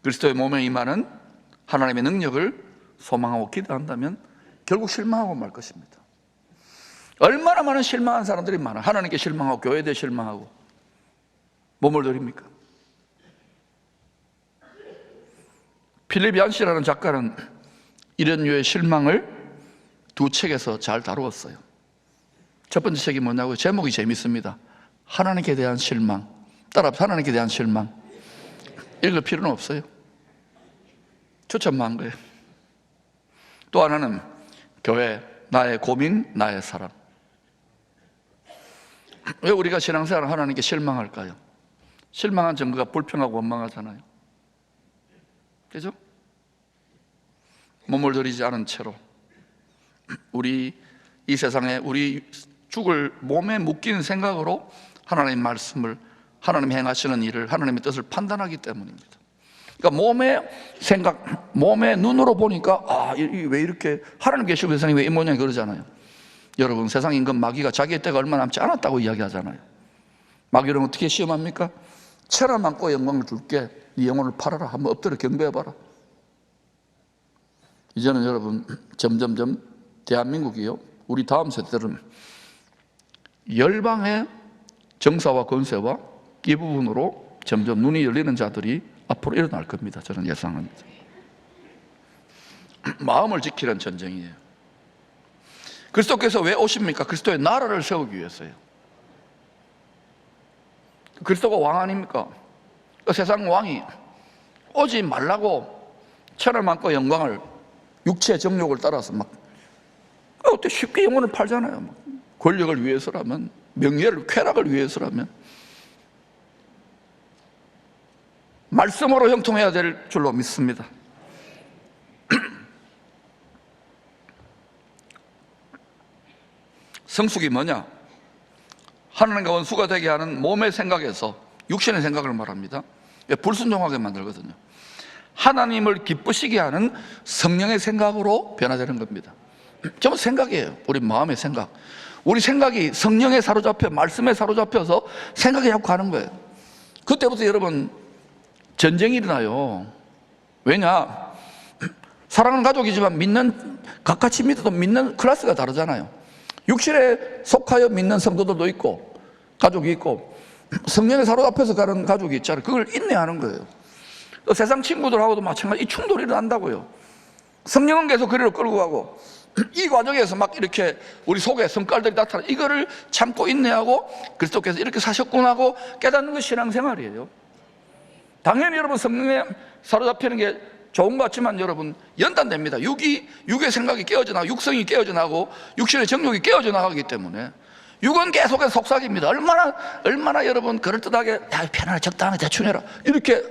그리스도의 몸에 임하는 하나님의 능력을 소망하고 기대한다면 결국 실망하고 말 것입니다. 얼마나 많은 실망한 사람들이 많아. 하나님께 실망하고 교회에 대해 실망하고 몸을 드립니까? 필립 얀시라는 작가는 이런 류의 실망을 두 책에서 잘 다루었어요. 첫 번째 책이 뭐냐고요? 제목이 재밌습니다. 하나님께 대한 실망. 따라서 하나님께 대한 실망. 읽을 필요는 없어요. 추천만 한 거예요. 또 하나는 교회, 나의 고민, 나의 사랑. 왜 우리가 신앙생활을 하나님께 실망할까요? 실망한 증거가 불평하고 원망하잖아요. 그죠? 몸을 들이지 않은 채로 우리 이 세상에 우리 죽을 몸에 묶이는 생각으로 하나님의 말씀을, 하나님 행하시는 일을, 하나님의 뜻을 판단하기 때문입니다. 그러니까 몸의 생각, 몸의 눈으로 보니까 왜 이렇게 하나님 계시고 세상이 왜 이 모양이 그러잖아요. 여러분, 세상 임금 마귀가 자기의 때가 얼마 남지 않았다고 이야기하잖아요. 마귀는 어떻게 시험합니까? 채를 안고 영광을 줄게, 네 영혼을 팔아라, 한번 엎드려 경배해봐라. 이제는 여러분 점점점 대한민국이요, 우리 다음 세대들은 열방의 정사와 권세와 이 부분으로 점점 눈이 열리는 자들이 앞으로 일어날 겁니다. 저는 예상합니다. 마음을 지키는 전쟁이에요. 그리스도께서 왜 오십니까? 그리스도의 나라를 세우기 위해서요. 그리스도가 왕 아닙니까? 그 세상 왕이 오지 말라고 천을 많고 영광을, 육체의 정욕을 따라서 막 어때 쉽게 영혼을 팔잖아요. 권력을 위해서라면, 명예를, 쾌락을 위해서라면 말씀으로 형통해야 될 줄로 믿습니다. 성숙이 뭐냐? 하나님과 원수가 되게 하는 몸의 생각에서 육신의 생각을 말합니다. 불순종하게 만들거든요. 하나님을 기쁘시게 하는 성령의 생각으로 변화되는 겁니다. 전부 생각이에요. 우리 마음의 생각. 우리 생각이 성령에 사로잡혀, 말씀에 사로잡혀서 생각이 자꾸 가는 거예요. 그때부터 여러분 전쟁이 일어나요. 왜냐? 사랑하는 가족이지만 믿는, 각같이 믿어도 믿는 클래스가 다르잖아요. 육신에 속하여 믿는 성도들도 있고 가족이 있고, 성령에 사로잡혀서 가는 가족이 있잖아요. 그걸 인내하는 거예요. 또 세상 친구들하고도 마찬가지, 이 충돌이 일어난다고요. 성령은 계속 그리로 끌고 가고, 이 과정에서 막 이렇게 우리 속에 성깔들이 나타나, 이거를 참고 인내하고 그리스도께서 이렇게 사셨구나 하고 깨닫는 것이 신앙생활이에요. 당연히 여러분 성령에 사로잡히는 게 좋은 것 같지만 여러분 연단됩니다. 육의 생각이 깨어져 나고, 육성이 깨어져 나고, 육신의 정욕이 깨어져 나가기 때문에 육은 계속해서 속삭입니다. 얼마나 여러분 그럴듯하게 야, 편안하게 적당하게 대충 해라 이렇게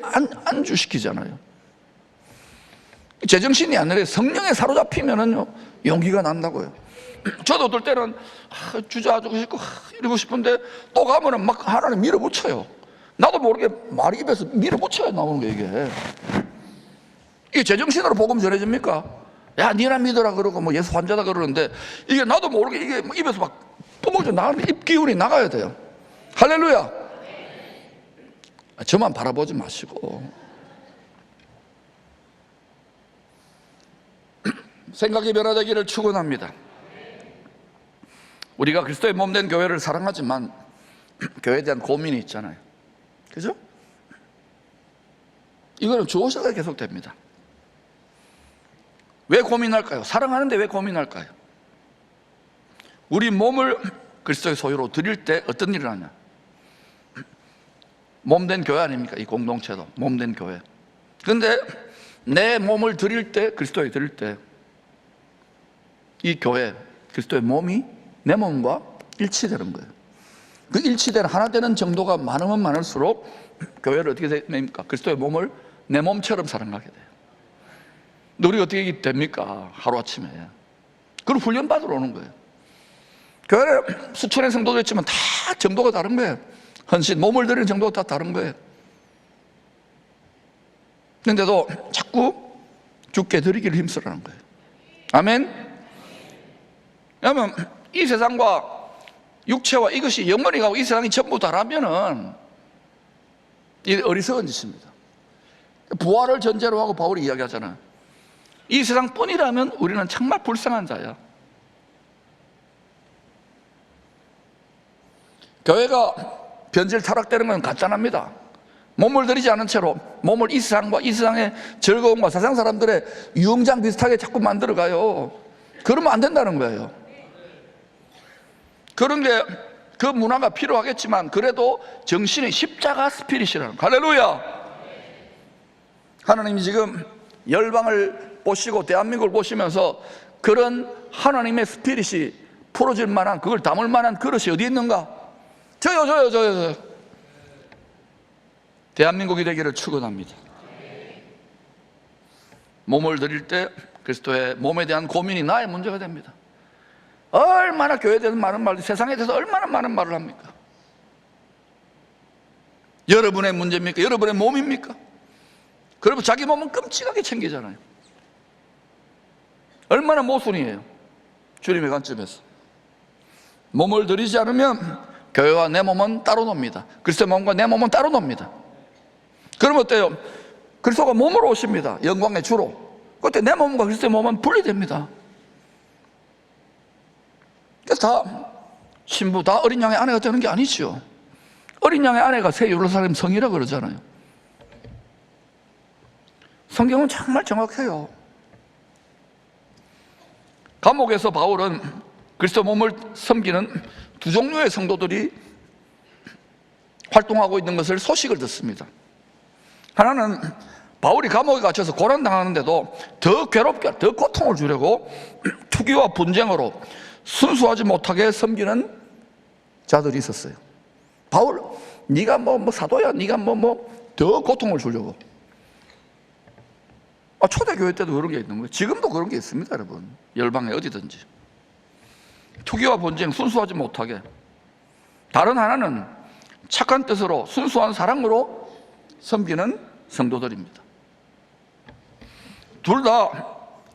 안주시키잖아요. 제정신이 아니라 성령에 사로잡히면은요 용기가 난다고요. 저도 어떨 때는 주저하고 싶고 이러고 싶은데 또 가면은 막 하나님 밀어붙여요. 나도 모르게 말이 입에서 밀어붙여야 나오는 거예요. 이게 제정신으로 복음 전해집니까? 야, 니나 믿어라 그러고 뭐 예수 환자다 그러는데 이게 나도 모르게 이게 입에서 막 뿜어져 나가는, 입 기운이 나가야 돼요. 할렐루야. 저만 바라보지 마시고 생각이 변화되기를 축원합니다. 우리가 그리스도의 몸된 교회를 사랑하지만 교회에 대한 고민이 있잖아요. 그죠? 이거는 주어서가 계속됩니다. 왜 고민할까요? 사랑하는데 왜 고민할까요? 우리 몸을 그리스도의 소유로 드릴 때 어떤 일을 하냐? 몸된 교회 아닙니까? 이 공동체도 몸된 교회. 그런데 내 몸을 드릴 때, 그리스도에 드릴 때 이 교회, 그리스도의 몸이 내 몸과 일치되는 거예요. 그 일치된, 하나 되는 정도가 많으면 많을수록 교회를 어떻게 됩니까? 그리스도의 몸을 내 몸처럼 사랑하게 돼요. 근데 우리가 어떻게 됩니까? 하루아침에. 그걸 훈련받으러 오는 거예요. 교회에 수천의 성도도 있지만 다 정도가 다른 거예요. 헌신, 몸을 드리는 정도가 다 다른 거예요. 그런데도 자꾸 주께 드리기를 힘쓰라는 거예요. 아멘? 왜냐하면 이 세상과 육체와 이것이 영원히 가고 이 세상이 전부 다라면은 이 어리석은 짓입니다. 부활을 전제로 하고 바울이 이야기하잖아요. 이 세상뿐이라면 우리는 정말 불쌍한 자야. 교회가 변질 타락되는 건 간단합니다. 몸을 들이지 않은 채로 몸을 이 세상과 이 세상의 즐거움과 세상 사람들의 유흥장 비슷하게 자꾸 만들어가요. 그러면 안 된다는 거예요. 그런 게 그 문화가 필요하겠지만 그래도 정신이 십자가 스피릿이라는 거예요. 할렐루야. 하나님이 지금 열방을 보시고 대한민국을 보시면서 그런 하나님의 스피릿이 풀어질 만한, 그걸 담을 만한 그릇이 어디 있는가? 저요. 대한민국이 되기를 축원합니다. 몸을 드릴 때 그리스도의 몸에 대한 고민이 나의 문제가 됩니다. 얼마나 교회에 대해서 많은 말, 세상에 대해서 얼마나 많은 말을 합니까? 여러분의 문제입니까? 여러분의 몸입니까? 그러면 자기 몸은 끔찍하게 챙기잖아요. 얼마나 모순이에요. 주님의 관점에서. 몸을 들이지 않으면 교회와 내 몸은 따로 놉니다. 그리스도의 몸과 내 몸은 따로 놉니다. 그러면 어때요? 그리스도가 몸으로 오십니다. 영광의 주로. 그때 내 몸과 그리스도의 몸은 분리됩니다. 그래서 다 신부, 다 어린 양의 아내가 되는 게 아니죠. 어린 양의 아내가 새 예루살렘 성이라고 그러잖아요. 성경은 정말 정확해요. 감옥에서 바울은 그리스도 몸을 섬기는 두 종류의 성도들이 활동하고 있는 것을 소식을 듣습니다. 하나는 바울이 감옥에 갇혀서 고난당하는데도 더 괴롭게, 더 고통을 주려고 투기와 분쟁으로 순수하지 못하게 섬기는 자들이 있었어요. 바울, 네가 뭐 사도야, 네가 더 고통을 주려고. 초대교회 때도 그런 게 있는 거예요. 지금도 그런 게 있습니다, 여러분. 열방에 어디든지. 투기와 분쟁, 순수하지 못하게. 다른 하나는 착한 뜻으로 순수한 사랑으로 섬기는 성도들입니다. 둘 다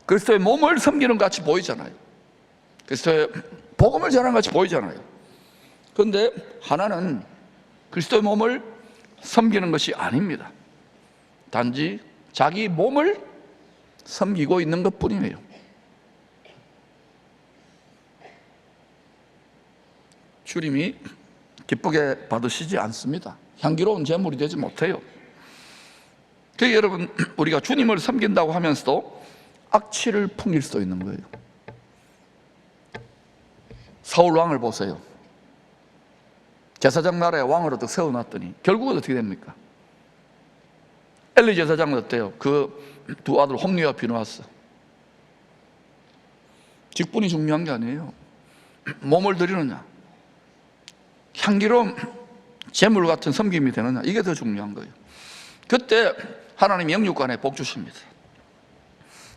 그리스도의 몸을 섬기는 것 같이 보이잖아요. 그리스도의 복음을 전하는 것 같이 보이잖아요. 그런데 하나는 그리스도의 몸을 섬기는 것이 아닙니다. 단지 자기 몸을 섬기고 있는 것 뿐이에요. 주님이 기쁘게 받으시지 않습니다. 향기로운 제물이 되지 못해요. 그래서 여러분, 우리가 주님을 섬긴다고 하면서도 악취를 풍길 수도 있는 거예요. 사울 왕을 보세요. 제사장 나라에 왕으로 세워놨더니 결국은 어떻게 됩니까? 엘리 제사장은 어때요? 그 두 아들 홈리와 비누아스. 직분이 중요한 게 아니에요. 몸을 드리느냐, 향기로운 제물 같은 섬김이 되느냐, 이게 더 중요한 거예요. 그때 하나님이 영육간에 복 주십니다.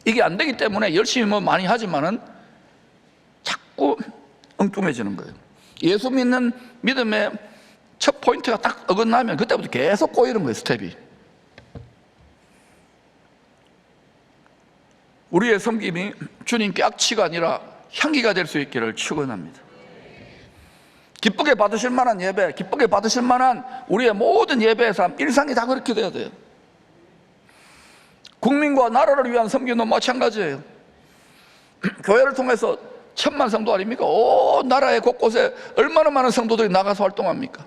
이게 안 되기 때문에 열심히 많이 하지만은 자꾸 엉뚱해지는 거예요. 예수 믿는 믿음의 첫 포인트가 딱 어긋나면 그때부터 계속 꼬이는 거예요, 스텝이. 우리의 섬김이 주님께 악취가 아니라 향기가 될 수 있기를 축원합니다. 기쁘게 받으실 만한 예배, 기쁘게 받으실 만한 우리의 모든 예배의 삶, 일상이 다 그렇게 돼야 돼요. 국민과 나라를 위한 섬기는 마찬가지예요. 교회를 통해서 1000만 성도 아닙니까? 온 나라의 곳곳에 얼마나 많은 성도들이 나가서 활동합니까?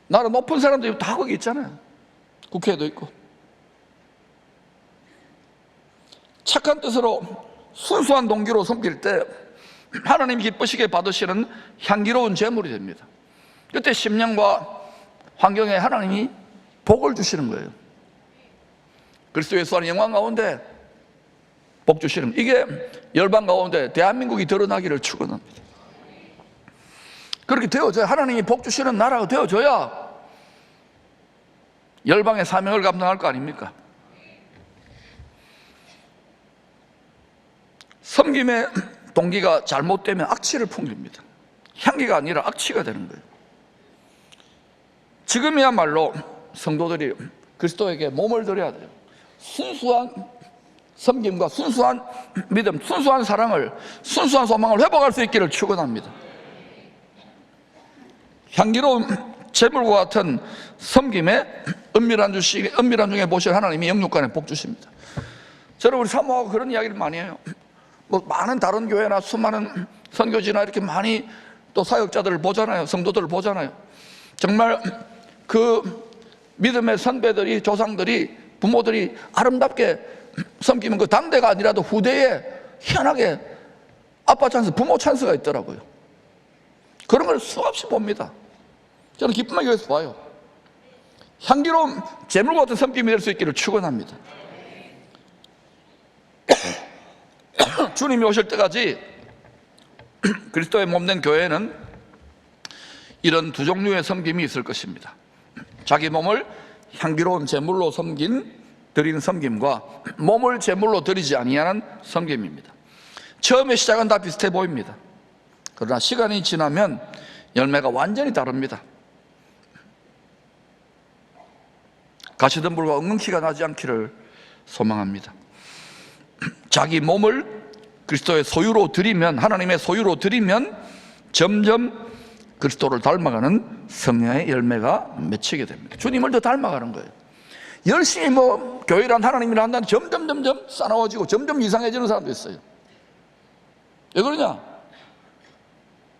나라 높은 사람들이 다 거기 있잖아요. 국회에도 있고. 착한 뜻으로 순수한 동기로 섬길 때 하나님 기쁘시게 받으시는 향기로운 제물이 됩니다. 그때 심령과 환경에 하나님이 복을 주시는 거예요. 그리스도 예수 안의 영광 가운데 복 주시는, 이게 열방 가운데 대한민국이 드러나기를 축원합니다. 그렇게 되어져야, 하나님이 복 주시는 나라가 되어져야 열방의 사명을 감당할 거 아닙니까? 섬김의 동기가 잘못되면 악취를 풍깁니다. 향기가 아니라 악취가 되는 거예요. 지금이야말로 성도들이 그리스도에게 몸을 드려야 돼요. 순수한 섬김과 순수한 믿음, 순수한 사랑을, 순수한 소망을 회복할 수 있기를 축원합니다. 향기로운 재물과 같은 섬김에 은밀한 중에 보실 하나님이 영육간에 복 주십니다. 저는 우리 사모하고 그런 이야기를 많이 해요. 뭐 많은 다른 교회나 수많은 선교지나 이렇게 많이 또 사역자들을 보잖아요. 성도들을 보잖아요. 정말 그 믿음의 선배들이, 조상들이, 부모들이 아름답게 섬기면 그 당대가 아니라도 후대에 희한하게 아빠 찬스, 부모 찬스가 있더라고요. 그런 걸 수없이 봅니다. 저는 기쁨의 교회에서 봐요. 향기로운 재물과 같은 섬김이 될 수 있기를 축원합니다. 주님이 오실 때까지 그리스도의 몸된 교회는 이런 두 종류의 섬김이 있을 것입니다. 자기 몸을 향기로운 제물로 드리는 섬김과 몸을 제물로 드리지 아니하는 섬김입니다. 처음에 시작은 다 비슷해 보입니다. 그러나 시간이 지나면 열매가 완전히 다릅니다. 가시덤불과 엉겅퀴가 나지 않기를 소망합니다. 자기 몸을 그리스도의 소유로 드리면, 하나님의 소유로 드리면 점점 그리스도를 닮아가는 성령의 열매가 맺히게 됩니다. 주님을 더 닮아가는 거예요. 열심히 뭐 교회란 하나님이란 한다는 점점 싸나워지고 점점 이상해지는 사람도 있어요. 왜 그러냐?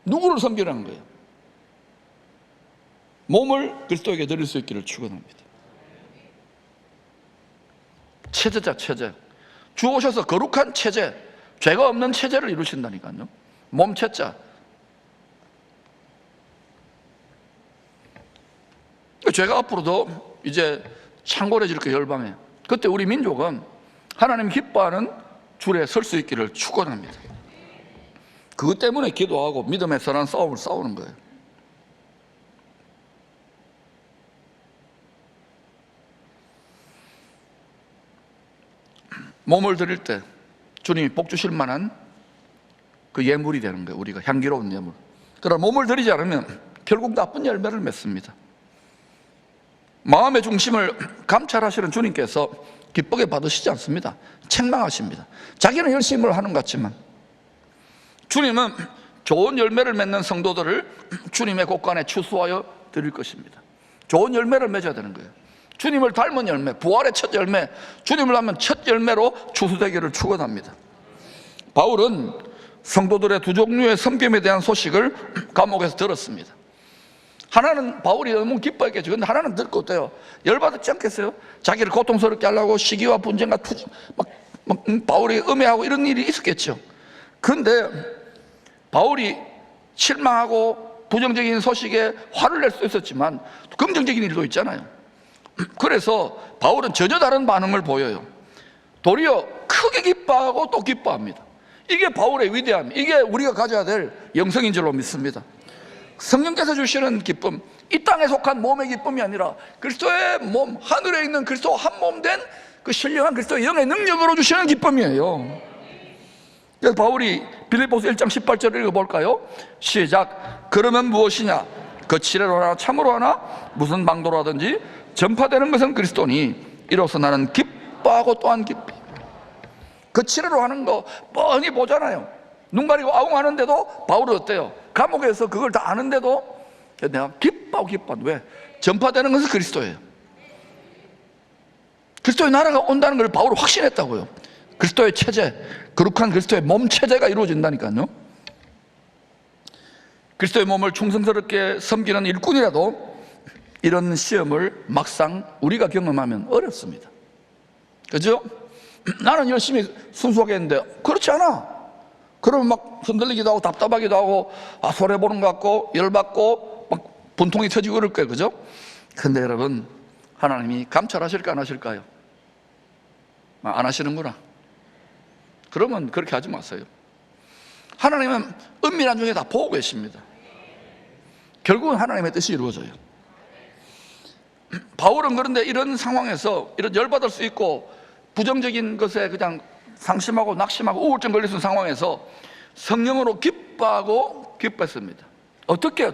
누구를 섬기라는 거예요? 몸을 그리스도에게 드릴 수 있기를 축원합니다. 체제자, 체제. 주 오셔서 거룩한 체제, 죄가 없는 체제를 이루신다니까요. 몸체자. 죄가 앞으로도 이제 창궐해질 거 열방에. 그때 우리 민족은 하나님 기뻐하는 줄에 설 수 있기를 축원합니다. 그것 때문에 기도하고 믿음의 선한 싸움을 싸우는 거예요. 몸을 드릴 때 주님이 복 주실 만한 그 예물이 되는 거예요. 우리가 향기로운 예물. 그러나 몸을 드리지 않으면 결국 나쁜 열매를 맺습니다. 마음의 중심을 감찰하시는 주님께서 기쁘게 받으시지 않습니다. 책망하십니다. 자기는 열심히 하는 것 같지만 주님은 좋은 열매를 맺는 성도들을 주님의 곳간에 추수하여 드릴 것입니다. 좋은 열매를 맺어야 되는 거예요. 주님을 닮은 열매, 부활의 첫 열매, 주님을 닮은 첫 열매로 추수되기를 축원합니다. 바울은 성도들의 두 종류의 섬김에 대한 소식을 감옥에서 들었습니다. 하나는 바울이 너무 기뻐했겠죠. 근데 하나는 듣고 어때요? 열받았지 않겠어요? 자기를 고통스럽게 하려고 시기와 분쟁과 투쟁, 바울이 음해하고 이런 일이 있었겠죠. 근데 바울이 실망하고 부정적인 소식에 화를 낼 수 있었지만 긍정적인 일도 있잖아요. 그래서 바울은 전혀 다른 반응을 보여요. 도리어 크게 기뻐하고 또 기뻐합니다. 이게 바울의 위대함, 이게 우리가 가져야 될 영성인 줄로 믿습니다. 성령께서 주시는 기쁨, 이 땅에 속한 몸의 기쁨이 아니라 그리스도의 몸, 하늘에 있는 그리스도 한 몸 된 그 신령한 그리스도의 영의 능력으로 주시는 기쁨이에요. 그래서 바울이 빌립보서 1장 18절을 읽어볼까요? 시작. 그러면 무엇이냐? 거칠애로 하나 참으로 하나 무슨 방도로 하든지 전파되는 것은 그리스도니 이로써 나는 기뻐하고 또한 기뻐. 거칠애로 하는 거 뻔히 보잖아요. 눈 가리고 아웅하는데도 바울은 어때요? 감옥에서 그걸 다 아는데도 내가 기뻐하고 기뻐한다. 왜? 전파되는 것은 그리스도예요. 그리스도의 나라가 온다는 걸 바울은 확신했다고요. 그리스도의 체제, 거룩한 그리스도의 몸 체제가 이루어진다니까요. 그리스도의 몸을 충성스럽게 섬기는 일꾼이라도 이런 시험을 막상 우리가 경험하면 어렵습니다. 그죠? 나는 열심히 순수하게 했는데 그렇지 않아. 그러면 막 흔들리기도 하고 답답하기도 하고 손해보는 것 같고 열받고 막 분통이 터지고 그럴 거예요. 그죠? 근데 여러분, 하나님이 감찰하실까 안 하실까요? 안 하시는구나. 그러면 그렇게 하지 마세요. 하나님은 은밀한 중에 다 보고 계십니다. 결국은 하나님의 뜻이 이루어져요. 바울은 그런데 이런 상황에서 이런 열받을 수 있고 부정적인 것에 그냥 상심하고 낙심하고 우울증 걸릴 수 있는 상황에서 성령으로 기뻐하고 기뻐했습니다. 어떻게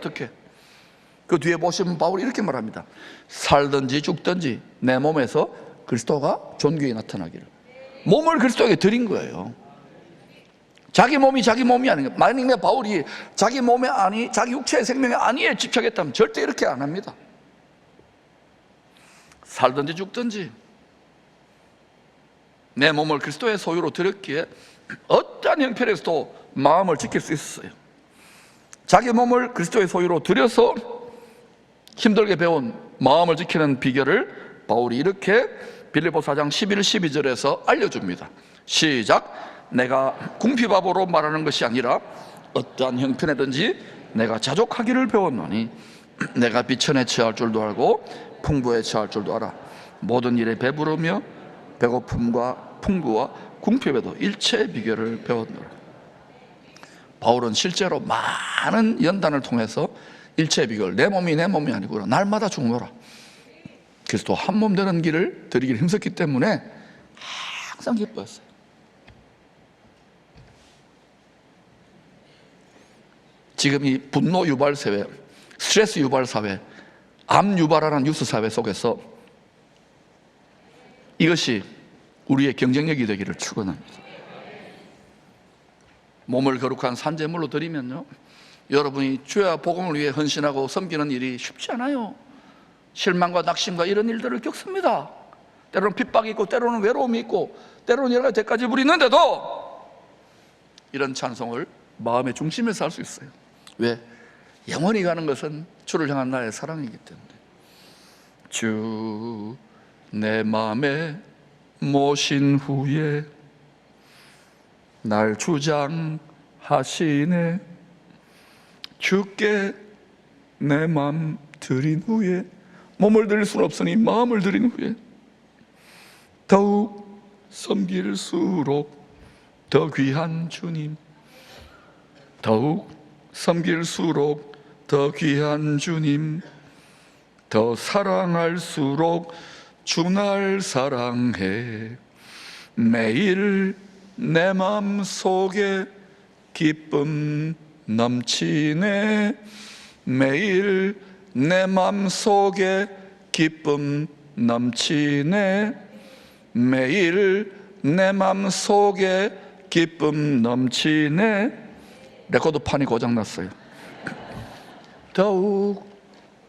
그 뒤에 보시면 바울이 이렇게 말합니다. 살든지 죽든지 내 몸에서 그리스도가 존귀히 나타나기를. 몸을 그리스도에게 드린 거예요. 자기 몸이 아닌, 만약에 바울이 자기 몸의 안위, 자기 육체의 생명의 안위에 집착했다면 절대 이렇게 안 합니다. 살든지 죽든지 내 몸을 그리스도의 소유로 드렸기에 어떠한 형편에서도 마음을 지킬 수 있었어요. 자기 몸을 그리스도의 소유로 드려서 힘들게 배운 마음을 지키는 비결을 바울이 이렇게 빌립보 4장 11, 12절에서 알려줍니다. 시작. 내가 궁핍바보로 말하는 것이 아니라 어떠한 형편에든지 내가 자족하기를 배웠노니 내가 비천에 처할 줄도 알고 풍부에 처할 줄도 알아. 모든 일에 배부르며 배고픔과 풍부와 궁핍에도 일체의 비결을 배웠노라. 바울은 실제로 많은 연단을 통해서 일체의 비결, 내 몸이 아니구나, 날마다 죽노라, 그리스도 한 몸 되는 길을 들이길 힘썼기 때문에 항상 기뻐했어요. 지금 이 분노 유발 사회, 스트레스 유발 사회, 암 유발하는 뉴스 사회 속에서 이것이 우리의 경쟁력이 되기를 축원합니다. 몸을 거룩한 산제물로 드리면요, 여러분이 주야 복음을 위해 헌신하고 섬기는 일이 쉽지 않아요. 실망과 낙심과 이런 일들을 겪습니다. 때로는 핍박이 있고 때로는 외로움이 있고 때로는 여러 가지 대가지 부리는데도 이런 찬송을 마음의 중심에서 할 수 있어요. 왜? 영원히 가는 것은 주를 향한 나의 사랑이기 때문에. 주 내 마음에 모신 후에 날 주장하시네. 주께 내 마음 드린 후에, 몸을 드릴 수는 없으니 마음을 드린 후에 더욱 섬길수록 더 귀한 주님, 더욱 섬길수록 더 귀한 주님, 더 사랑할수록 주 날 사랑해. 매일 내 마음속에 기쁨 넘치네. 매일 내 마음속에 기쁨 넘치네. 매일 내 마음속에 기쁨 넘치네. 레코드판이 고장났어요. 더욱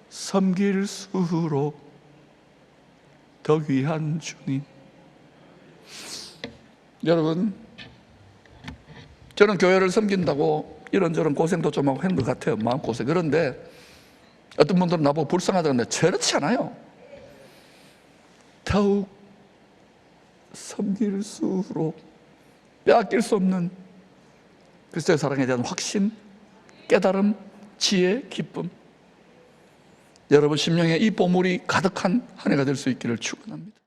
섬길수록 더 귀한 주님. 여러분, 저는 교회를 섬긴다고 이런저런 고생도 좀 하고 했는 것 같아요. 마음고생. 그런데 어떤 분들은 나보고 불쌍하다는데 저렇지 않아요. 더욱 섬길수록 빼앗길 수 없는 그리스도의 사랑에 대한 확신, 깨달음, 지혜, 기쁨. 여러분 심령에 이 보물이 가득한 한 해가 될 수 있기를 축원합니다.